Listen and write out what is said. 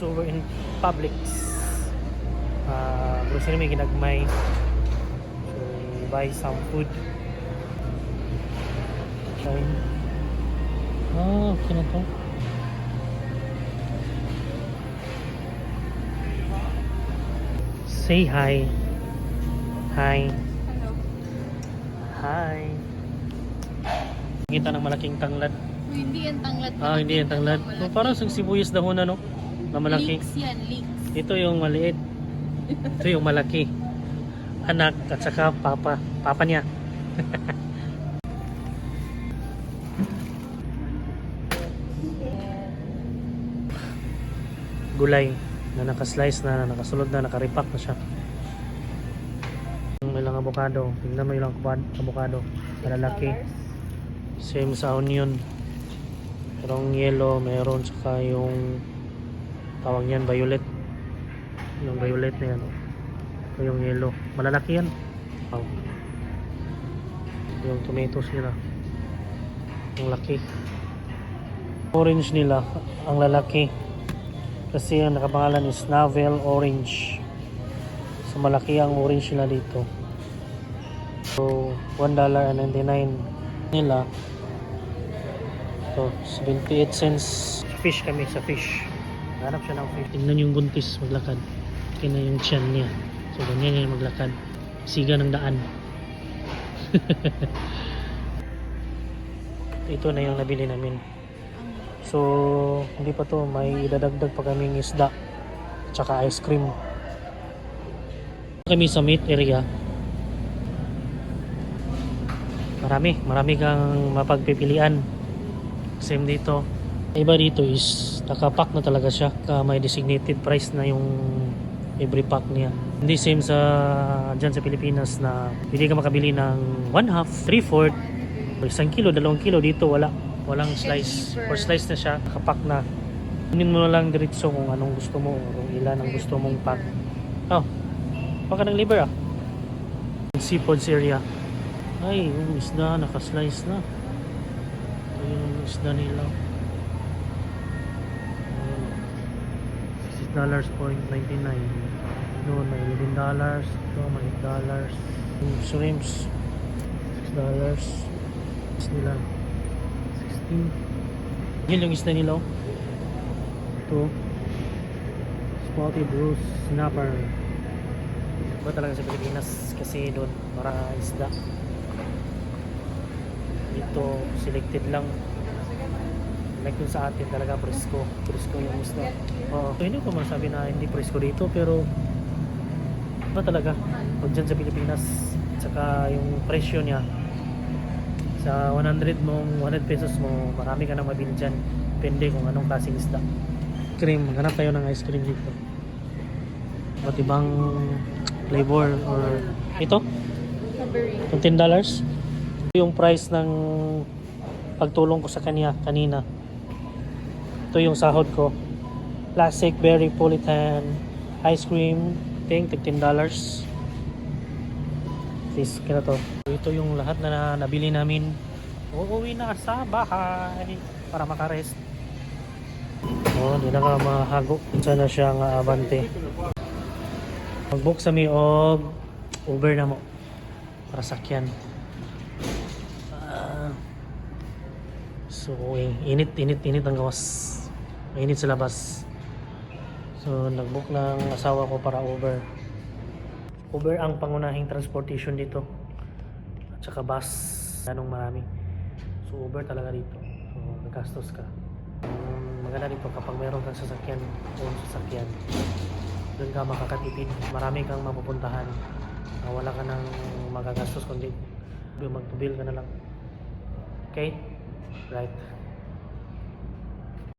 over in Publix. Grocery may ginagmay. So, buy some food. Okay. Okay na to. Say hi. Hi. Hello. Hi. Kita ng malaking tanglad. Hindi yan tanglad. Hindi yan tanglad. So, parang sa sibuyas dahon na, no? Na malaki. Leeks yan, leeks. Ito yung maliit. Ito yung malaki. Anak at saka papa. Papa niya. Gulay na nakaslice na, nakasulod na, nakaripak na siya. May lang avocado. Tingnan mo yung avocado. Malalaki. Same sa onion. Merong yellow, meron saka yung tawag yan, violet. Yung violet na yan. Ito yung yellow. Malalaki yan. Wow. Yung tomatoes nila. Ang laki. Orange nila, ang lalaki. Kasi ang nakapangalan is Navel Orange. So malaki ang orange nila dito. So $1.99 nila. So 78 cents. Fish kami sa fish. Hanap siya ng fish. Tingnan yung buntis maglakad. Tingnan yung tiyan niya. So ganyan yung maglakad. Siga ng daan. Ito na yung nabili namin. So hindi pa to, may idadagdag pa kaming isda tsaka ice cream. Kami sa meat area. Marami kang mapagpipilian. Same dito. Iba dito is nakapack na talaga siya. May designated price na yung every pack niya. Hindi same sa dyan sa Pilipinas na hindi ka makabili ng 1/2, 3/4, 1 kilo, 2 kilo. Dito walang slice. For slice na siya, nakapack na. Kunin mo na lang diretso kung anong gusto mo, kung ilan ang gusto mong pack. Oh, baka ng liver Seafoods area. Ay, yung isda, nakaslice na. Ito yung isda nila. $6.99. Doon may $11. Ito may $8. Yung shrimps, $6. Nila 16. Yun yung isda nila. Ito spotted rose snapper. Iba talaga sa Pilipinas kasi doon para isda. Dito selected lang. Like dun sa atin talaga presko yung isda. So hindi ko masabi na hindi presko dito, pero iba talaga pag dyan sa Pilipinas. Tsaka yung presyo niya sa 100 pesos mo, marami ka nang mabili dyan. Depende kung anong klaseng isda. Cream, maghanap tayo ng ice cream dito. Ba't ibang flavor or ito? $10. Yung price ng pagtulong ko sa kanya kanina. Ito yung sahod ko. Classic berry politan ice cream. Think $10. Please, kaya to. Ito yung lahat na nabili namin. Uuwi na sa bahay para makarest. Di na ka mahago. Sana siya nga abante. Mag-book sa mi og Uber na mo para sakyan. So init ang gawas. Mainit sa labas. So nag-book ng asawa ko para Uber. Uber ang pangunahing transportation dito. At saka bus, ganong marami. So Uber talaga dito. So naggastos ka. Maganda dito kapag meron kang sasakyan, doon ka makakatipid. Marami kang mapupuntahan. Wala ka nang magagastos kundi magtubil ka na lang. Okay? Right.